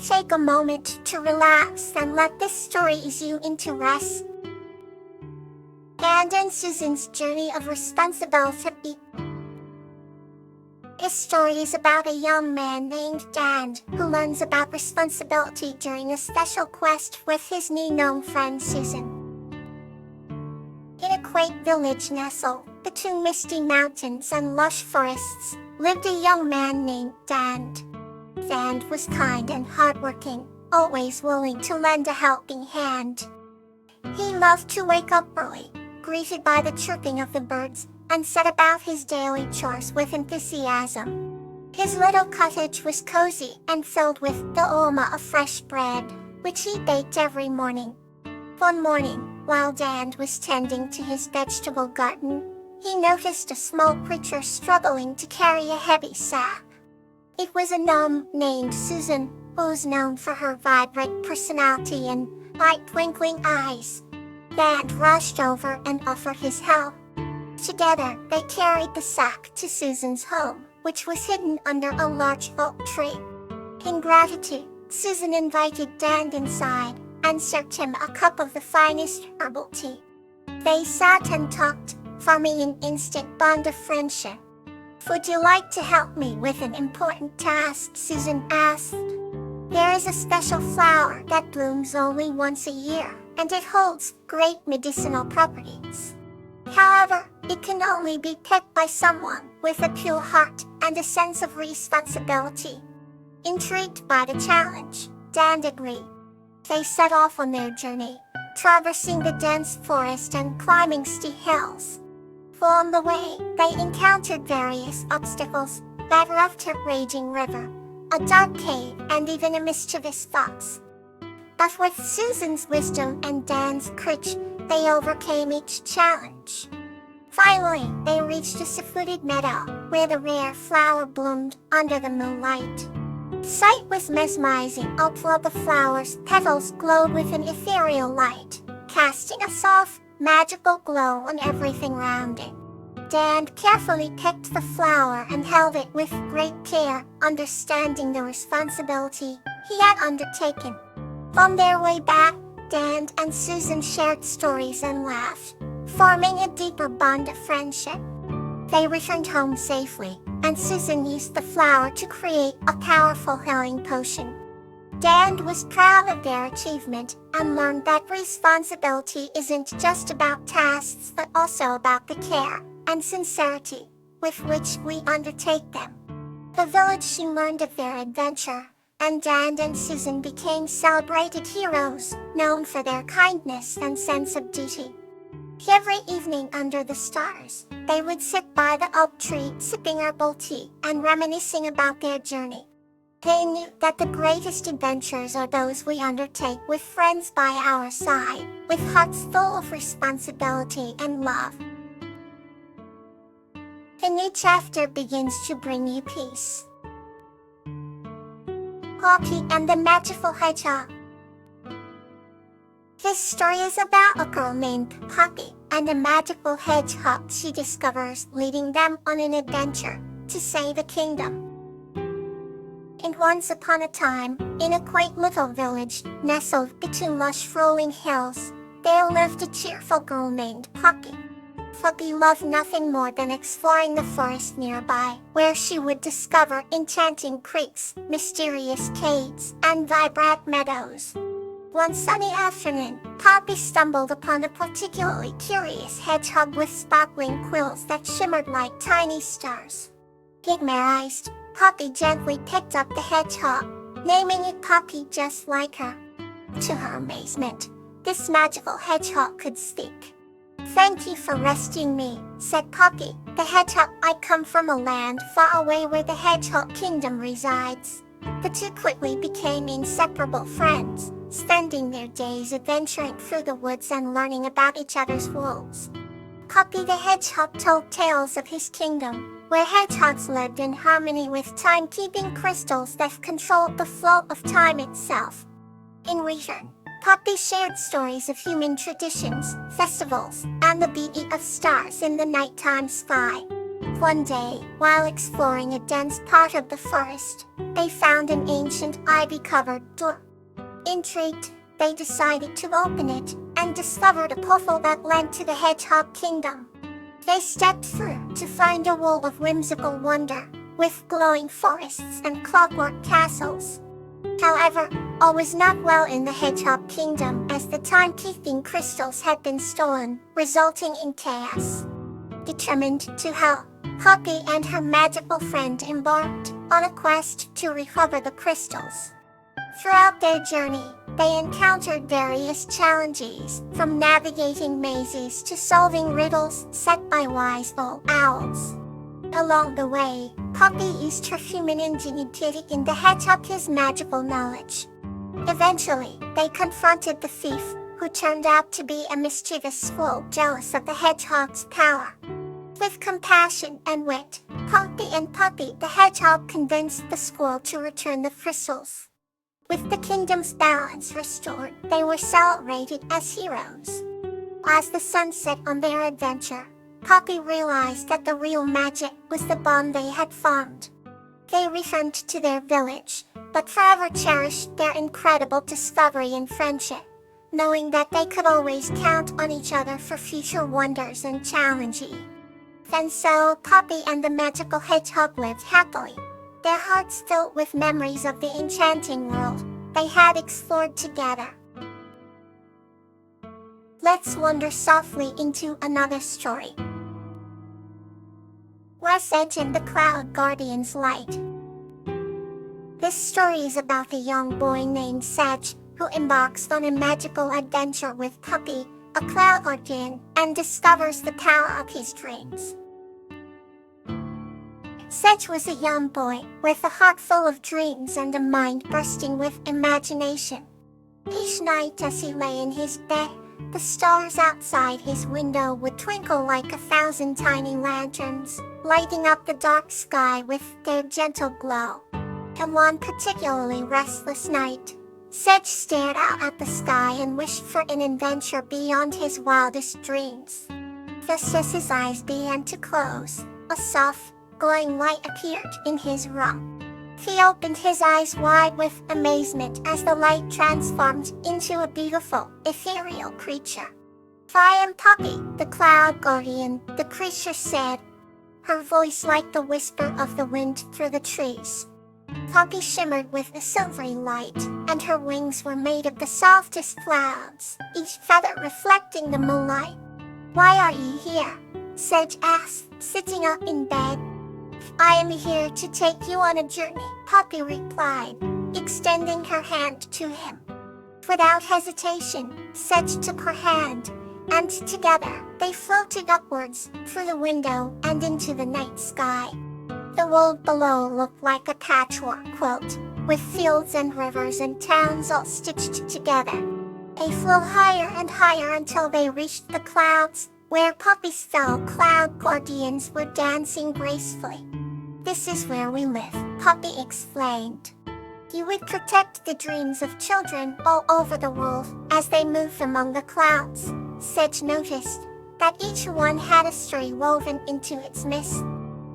Take a moment to relax and let this story ease you into rest. And Susan's journey of responsibility. This story is about a young man named Dan who learns about responsibility during a special quest with his new gnome friend Susan. In a quaint village nestled between misty mountains and lush forests lived a young man named Dan. Dan was kind and hardworking, always willing to lend a helping hand. He loved to wake up early, greeted by the chirping of the birds, and set about his daily chores with enthusiasm. His little cottage was cozy and filled with the aroma of fresh bread, which he baked every morning. One morning, while Dan was tending to his vegetable garden, he noticed a small creature struggling to carry a heavy sack. It was a gnome named Susan, who was known for her vibrant personality and bright twinkling eyes. Dan rushed over and offered his help. Together, they carried the sack to Susan's home, which was hidden under a large oak tree. In gratitude, Susan invited Dan inside and served him a cup of the finest herbal tea. They sat and talked, forming an instant bond of friendship. "Would you like to help me with an important task?" Susan asked. "There is a special flower that blooms only once a year, and it holds great medicinal properties. However, it can only be picked by someone with a pure heart and a sense of responsibility." Intrigued by the challenge, Dan agreed. They set off on their journey, traversing the dense forest and climbing steep hills. Along the way, they encountered various obstacles: that rough, raging river, a dark cave, and even a mischievous fox. But with Susan's wisdom and Dan's courage, they overcame each challenge. Finally, they reached a secluded meadow, where the rare flower bloomed under the moonlight. The sight was mesmerizing. All of the flower's petals glowed with an ethereal light, casting a soft, magical glow on everything around it. Dan carefully picked the flower and held it with great care, understanding the responsibility he had undertaken. On their way back, Dan and Susan shared stories and laughed, forming a deeper bond of friendship. They returned home safely, and Susan used the flower to create a powerful healing potion. Dan was proud of their achievement and learned that responsibility isn't just about tasks but also about the care and sincerity with which we undertake them. The village soon learned of their adventure, and Dan and Susan became celebrated heroes, known for their kindness and sense of duty. Every evening under the stars, they would sit by the oak tree sipping herbal tea and reminiscing about their journey. They knew that the greatest adventures are those we undertake with friends by our side, with hearts full of responsibility and love. A new chapter begins to bring you peace. Poppy and the Magical Hedgehog. This story is about a girl named Poppy and a magical hedgehog she discovers, leading them on an adventure to save a kingdom. And once upon a time, in a quaint little village nestled between lush rolling hills, there lived a cheerful girl named Poppy. Poppy loved nothing more than exploring the forest nearby, where she would discover enchanting creeks, mysterious caves, and vibrant meadows. One sunny afternoon, Poppy stumbled upon a particularly curious hedgehog with sparkling quills that shimmered like tiny stars. Mesmerized, Poppy gently picked up the hedgehog, naming it Poppy just like her. To her amazement, this magical hedgehog could speak. "Thank you for rescuing me," said Poppy, the hedgehog. "I come from a land far away where the hedgehog kingdom resides." The two quickly became inseparable friends, spending their days adventuring through the woods and learning about each other's rules. Poppy the hedgehog told tales of his kingdom, where hedgehogs lived in harmony with timekeeping crystals that controlled the flow of time itself. In return, Poppy shared stories of human traditions, festivals, and the beauty of stars in the nighttime sky. One day, while exploring a dense part of the forest, they found an ancient ivy-covered door. Intrigued, they decided to open it and discovered a portal that led to the Hedgehog Kingdom. They stepped through to find a world of whimsical wonder, with glowing forests and clockwork castles. However, all was not well in the Hedgehog Kingdom as the timekeeping crystals had been stolen, resulting in chaos. Determined to help, Poppy and her magical friend embarked on a quest to recover the crystals. Throughout their journey, they encountered various challenges, from navigating mazes to solving riddles set by wise old owls. Along the way, Poppy used her human ingenuity and the hedgehog's magical knowledge. Eventually, they confronted the thief, who turned out to be a mischievous squirrel jealous of the hedgehog's power. With compassion and wit, Poppy the hedgehog convinced the squirrel to return the crystals. With the kingdom's balance restored, they were celebrated as heroes. As the sun set on their adventure, Poppy realized that the real magic was the bond they had formed. They returned to their village, but forever cherished their incredible discovery and friendship, knowing that they could always count on each other for future wonders and challenges. And so, Poppy and the magical hedgehog lived happily, their hearts filled with memories of the enchanting world they had explored together. Let's wander softly into another story. Sedge and the Cloud Guardian's Light. This story is about a young boy named Sedge, who embarks on a magical adventure with Poppy, a cloud guardian, and discovers the power of his dreams. Sedge was a young boy, with a heart full of dreams and a mind bursting with imagination. Each night as he lay in his bed, the stars outside his window would twinkle like 1,000 tiny lanterns, lighting up the dark sky with their gentle glow. And one particularly restless night, Sedge stared out at the sky and wished for an adventure beyond his wildest dreams. Just as his eyes began to close, a soft, glowing light appeared in his room. He opened his eyes wide with amazement as the light transformed into a beautiful, ethereal creature. "I am Poppy, the Cloud Guardian," the creature said, her voice like the whisper of the wind through the trees. Poppy shimmered with a silvery light, and her wings were made of the softest clouds, each feather reflecting the moonlight. "Why are you here?" Sedge asked, sitting up in bed. "I am here to take you on a journey," Poppy replied, extending her hand to him. Without hesitation, Sedge took her hand, and together they floated upwards, through the window and into the night sky. The world below looked like a patchwork quilt, with fields and rivers and towns all stitched together. They flew higher and higher until they reached the clouds, where Poppy's fellow cloud guardians were dancing gracefully. "This is where we live," Poppy explained. "You would protect the dreams of children all over the world as they move among the clouds." Sedge noticed that each one had a story woven into its midst.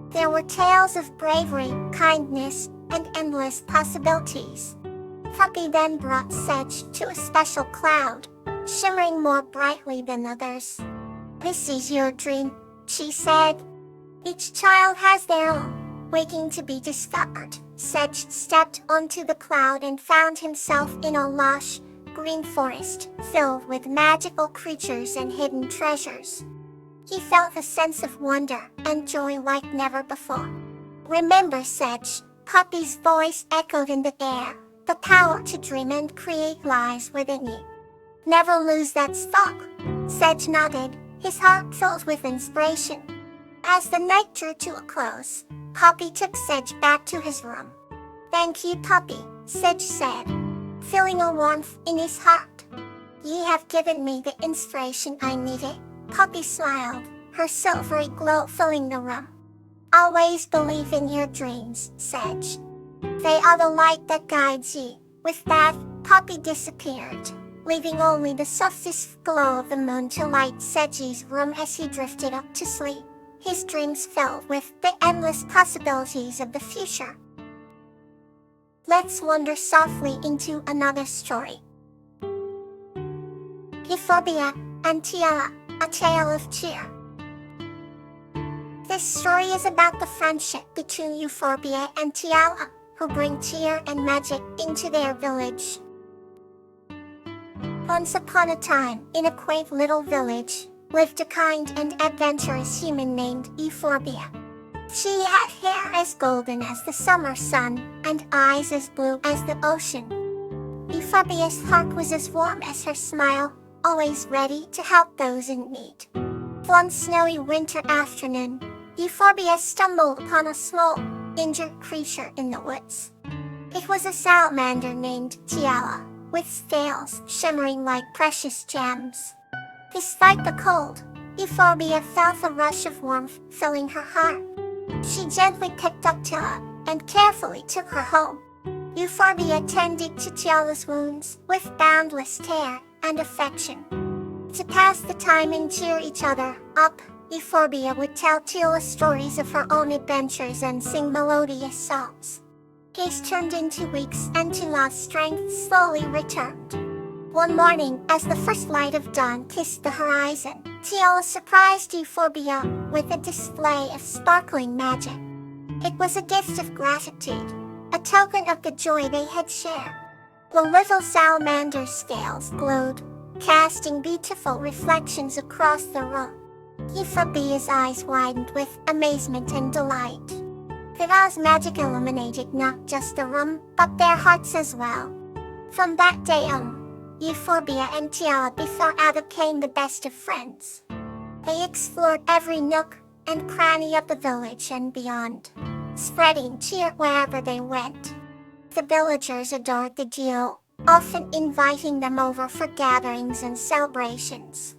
There were tales of bravery, kindness, and endless possibilities. Poppy then brought Sedge to a special cloud, shimmering more brightly than others. "This is your dream," she said. "Each child has their own, waiting to be discovered." Sedge stepped onto the cloud and found himself in a lush, green forest, filled with magical creatures and hidden treasures. He felt a sense of wonder and joy like never before. "Remember, Sedge," Poppy's voice echoed in the air, "the power to dream and create lies within you. Never lose that spark." Sedge nodded, his heart filled with inspiration. As the night drew to a close, Poppy took Sedge back to his room. "Thank you, Poppy," Sedge said, feeling a warmth in his heart. "You have given me the inspiration I needed." Poppy smiled, her silvery glow filling the room. "Always believe in your dreams, Sedge. They are the light that guides you." With that, Poppy disappeared, leaving only the softest glow of the moon to light Sedge's room as he drifted up to sleep, his dreams filled with the endless possibilities of the future. Let's wander softly into another story. Euphorbia and Tiara, a tale of cheer. This story is about the friendship between Euphorbia and Tiara, who bring cheer and magic into their village. Once upon a time, in a quaint little village, lived a kind and adventurous human named Euphorbia. She had hair as golden as the summer sun, and eyes as blue as the ocean. Euphorbia's heart was as warm as her smile, always ready to help those in need. One snowy winter afternoon, Euphorbia stumbled upon a small, injured creature in the woods. It was a salamander named Tiara, with scales shimmering like precious gems. Despite the cold, Euphorbia felt a rush of warmth filling her heart. She gently picked up Tiara and carefully took her home. Euphorbia tended to Tiara's wounds with boundless care and affection. To pass the time and cheer each other up, Euphorbia would tell Tiara stories of her own adventures and sing melodious songs. Days turned into weeks and Tiara's strength slowly returned. One morning, as the first light of dawn kissed the horizon, Tiara surprised Euphorbia with a display of sparkling magic. It was a gift of gratitude, a token of the joy they had shared. The little salamander's scales glowed, casting beautiful reflections across the room. Euphorbia's eyes widened with amazement and delight. Tiara's magic illuminated not just the room, but their hearts as well. From that day on, Euphorbia and Tiara became the best of friends. They explored every nook and cranny of the village and beyond, spreading cheer wherever they went. The villagers adored the duo, often inviting them over for gatherings and celebrations.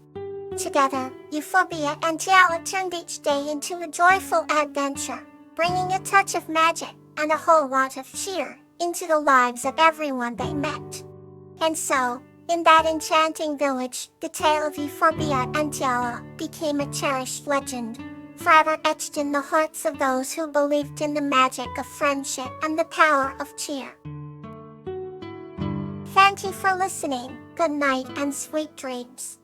Together, Euphorbia and Tiara turned each day into a joyful adventure, bringing a touch of magic and a whole lot of cheer into the lives of everyone they met. And so, in that enchanting village, the tale of Euphorbia and Tiara became a cherished legend, forever etched in the hearts of those who believed in the magic of friendship and the power of cheer. Thank you for listening. Good night and sweet dreams.